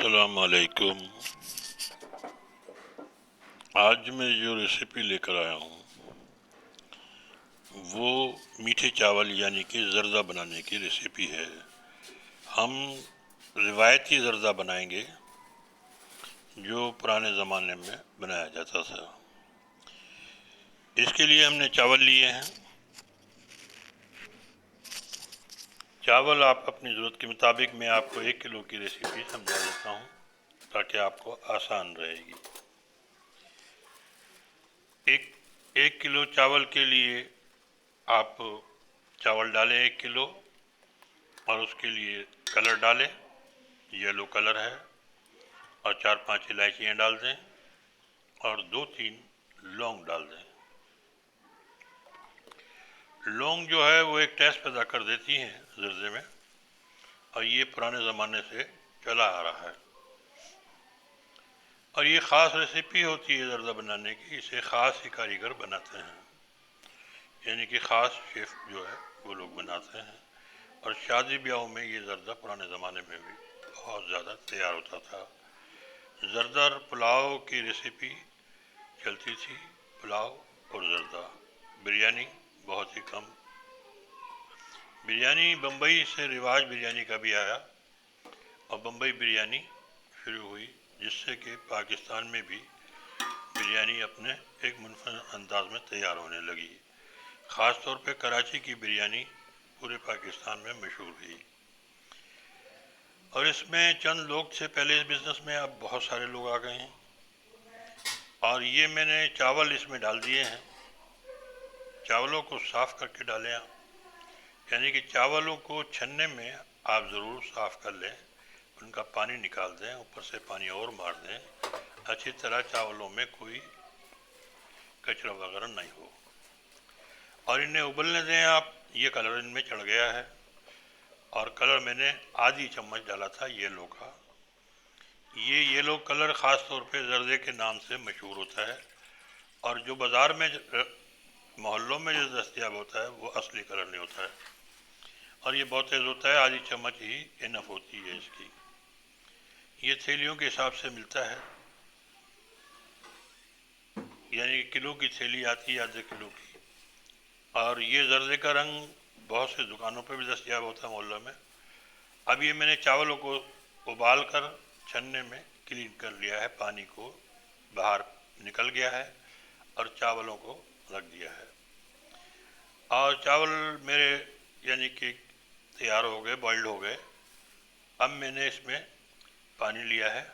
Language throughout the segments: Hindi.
अस्सलाम वालेकुम। आज मैं जो रेसिपी लेकर आया हूँ वो मीठे चावल यानी कि ज़र्दा बनाने की रेसिपी है। हम रिवायती ज़र्दा बनाएंगे जो पुराने ज़माने में बनाया जाता था। इसके लिए हमने चावल लिए हैं। चावल आप अपनी ज़रूरत के मुताबिक, मैं आपको 1 किलो की रेसिपी समझा देता हूँ ताकि आपको आसान रहेगी। एक किलो चावल के लिए आप चावल डालें 1 किलो, और उसके लिए कलर डालें, येलो कलर है, और 4-5 इलायचियाँ डाल दें और 2-3 लौंग डाल दें। लौंग जो है वो एक टेस्ट पैदा कर देती हैं ज़र्दे में, और ये पुराने ज़माने से चला आ रहा है। और ये ख़ास रेसिपी होती है ज़र्दा बनाने की, इसे ख़ास ही कारीगर बनाते हैं, यानी कि ख़ास शेफ़ जो है वो लोग बनाते हैं। और शादी ब्याहों में ये ज़र्दा पुराने ज़माने में भी बहुत ज़्यादा तैयार होता था। ज़र्दा पुलाव की रेसिपी चलती थी, पुलाव और ज़र्दा। बिरयानी बहुत ही कम। बिरयानी बम्बई से रिवाज बिरयानी का भी आया और बम्बई बिरयानी शुरू हुई, जिससे कि पाकिस्तान में भी बिरयानी अपने एक मुनफरद अंदाज में तैयार होने लगी। ख़ास तौर पे कराची की बिरयानी पूरे पाकिस्तान में मशहूर हुई। और इसमें चंद लोग थे पहले इस बिज़नेस में, अब बहुत सारे लोग आ गए हैं। और ये मैंने चावल इसमें डाल दिए हैं। चावलों को साफ़ करके डालें आप, यानी कि चावलों को छन्ने में आप ज़रूर साफ़ कर लें, उनका पानी निकाल दें, ऊपर से पानी और मार दें, अच्छी तरह चावलों में कोई कचरा वगैरह नहीं हो, और इन्हें उबलने दें आप। ये कलर इनमें चढ़ गया है, और कलर मैंने आधी चम्मच डाला था येलो का। ये येलो कलर ख़ास तौर पे ज़र्दे के नाम से मशहूर होता है, और जो बाज़ार में मोहल्लों में जो दस्तयाब होता है वो असली कलर नहीं होता है, और ये बहुत तेज़ होता है। आधी चम्मच ही इनफ होती है इसकी। ये थैलियों के हिसाब से मिलता है, यानी किलो की थैली आती है, आधे किलो की। और ये ज़र्दे का रंग बहुत से दुकानों पर भी दस्तयाब होता है मोहल्ला में। अब ये मैंने चावलों को उबाल कर छन्ने में क्लीन कर लिया है, पानी को बाहर निकल गया है, और चावलों को रख दिया है। और चावल मेरे यानी कि तैयार हो गए, बॉइल्ड हो गए। अब मैंने इसमें पानी लिया है,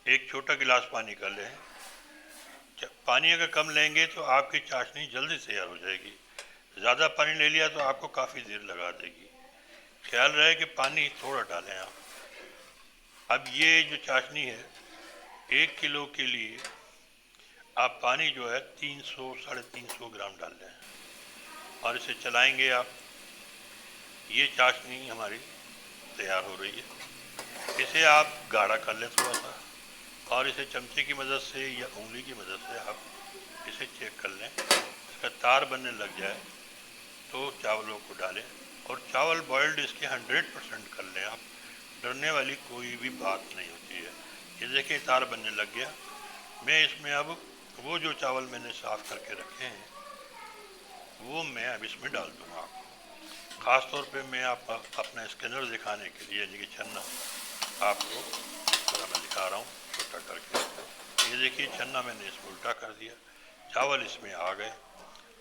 एक छोटा गिलास पानी कर लें। पानी अगर कम लेंगे तो आपकी चाशनी जल्दी तैयार हो जाएगी, ज़्यादा पानी ले लिया तो आपको काफ़ी देर लगा देगी। ख्याल रहे कि पानी थोड़ा डालें आप। अब ये जो चाशनी है, 1 किलो के लिए आप पानी जो है 300-350 ग्राम डाल लें, और इसे चलाएंगे आप। ये चाशनी हमारी तैयार हो रही है। इसे आप गाढ़ा कर लें थोड़ा सा, और इसे चमचे की मदद से या उंगली की मदद से आप इसे चेक कर लें। इसका तार बनने लग जाए तो चावलों को डालें, और चावल बॉइल्ड इसके 100% कर लें आप। डरने वाली कोई भी बात नहीं होती है। ये देखिए तार बनने लग गया। मैं इसमें अब वो जो चावल मैंने साफ़ करके रखे हैं वो मैं अब इसमें डाल दूँगा आपको। ख़ास तौर पे मैं आपका अपना स्कैनर दिखाने के लिए, यानी कि छन्ना, आपको इस तरह मैं दिखा रहा हूँ छोटा करके। ये देखिए छन्ना मैंने इसमें उल्टा कर दिया, चावल इसमें आ गए।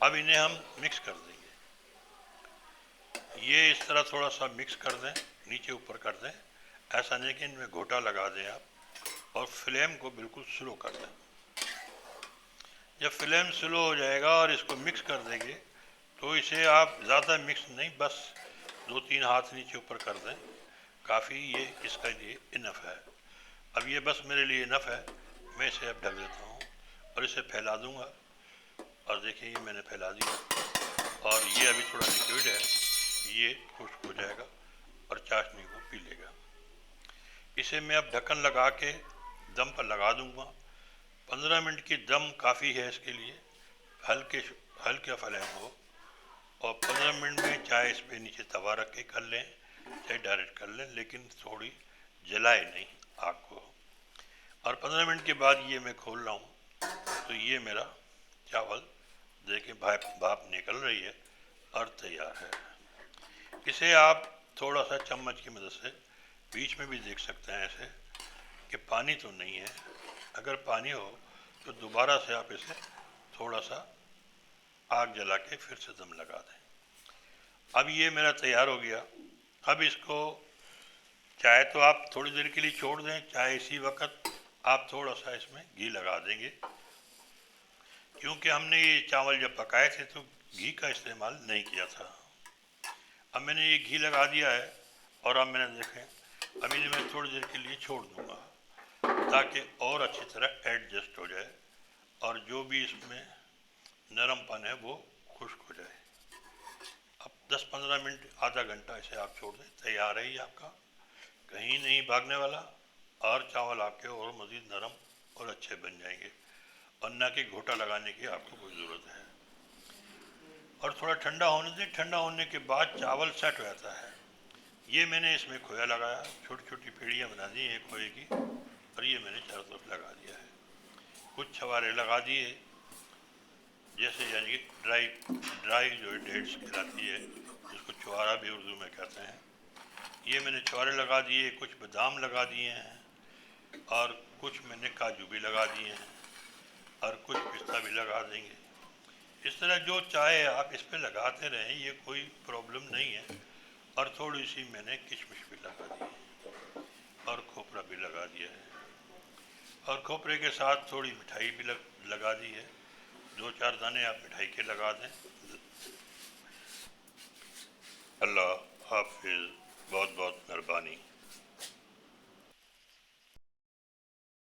अब इन्हें हम मिक्स कर देंगे। ये इस तरह थोड़ा सा मिक्स कर दें, नीचे ऊपर कर दें, ऐसा नहीं कि इनमें घोटा लगा दें आप, और फ्लेम को बिल्कुल स्लो कर दें। जब फ्लेम स्लो हो जाएगा और इसको मिक्स कर देंगे तो इसे आप ज़्यादा मिक्स नहीं, बस 2-3 हाथ नीचे ऊपर कर दें, काफ़ी ये इसका लिए इनफ है। अब ये बस मेरे लिए इनफ है। मैं इसे अब ढक देता हूँ और इसे फैला दूँगा। और देखिए ये मैंने फैला दिया, और ये अभी थोड़ा लिक्विड है, ये खुश्क हो जाएगा और चाशनी को पी लेगा। इसे मैं अब ढक्कन लगा के दम पर लगा दूँगा। 15 मिनट की दम काफ़ी है इसके लिए, हल्के फ्लेम हो। और 15 मिनट में चाहे इस पर नीचे तवा रख के कर लें, चाहे डायरेक्ट कर लें, लेकिन थोड़ी जलाए नहीं आग को। और 15 मिनट के बाद ये मैं खोल रहा हूँ तो ये मेरा चावल देखिए भाप भाप निकल रही है और तैयार है। इसे आप थोड़ा सा चम्मच की मदद से बीच में भी देख सकते हैं ऐसे कि पानी तो नहीं है। अगर पानी हो तो दोबारा से आप इसे थोड़ा सा आग जला के फिर से दम लगा दें। अब ये मेरा तैयार हो गया। अब इसको चाहे तो आप थोड़ी देर के लिए छोड़ दें, चाहे इसी वक्त आप थोड़ा सा इसमें घी लगा देंगे, क्योंकि हमने ये चावल जब पकाए थे तो घी का इस्तेमाल नहीं किया था। अब मैंने ये घी लगा दिया है और अब मैंने देखें अभी मैं थोड़ी देर के लिए छोड़ दूंगा ताकि और अच्छी तरह एडजस्ट हो जाए और जो भी इसमें नरमपन है वो खुश्क हो जाए। अब 10-15 मिनट आधा घंटा इसे आप छोड़ दें, तैयार है ये आपका, कहीं नहीं भागने वाला और चावल आपके और मज़ीद नरम और अच्छे बन जाएंगे और ना कि घोटा लगाने की आपको कोई ज़रूरत है। और थोड़ा ठंडा होने दें, ठंडा होने के बाद चावल सेट हो जाता है। ये मैंने इसमें खोया लगाया, छोटी छोटी पेड़ियाँ बना दी हैं खोए की और ये मैंने चारों तरफ लगा दिया है। कुछ छवारे लगा दिए, जैसे यानी कि ड्राई ड्राई जो डेट्स कहलाती है, जिसको छुआरा भी उर्दू में कहते हैं, ये मैंने छुआरे लगा दिए। कुछ बादाम लगा दिए हैं और कुछ मैंने काजू भी लगा दिए हैं और कुछ पिस्ता भी लगा देंगे। इस तरह जो चाहे आप इस पर लगाते रहें, ये कोई प्रॉब्लम नहीं है। और थोड़ी सी मैंने किशमिश भी लगा दी है और खोपरा भी लगा दिया है और खोपरे के साथ थोड़ी मिठाई भी लगा दी है। 2-4 दाने आप मिठाई के लगा दें। अल्लाह हाफिज़, बहुत बहुत मेहरबानी।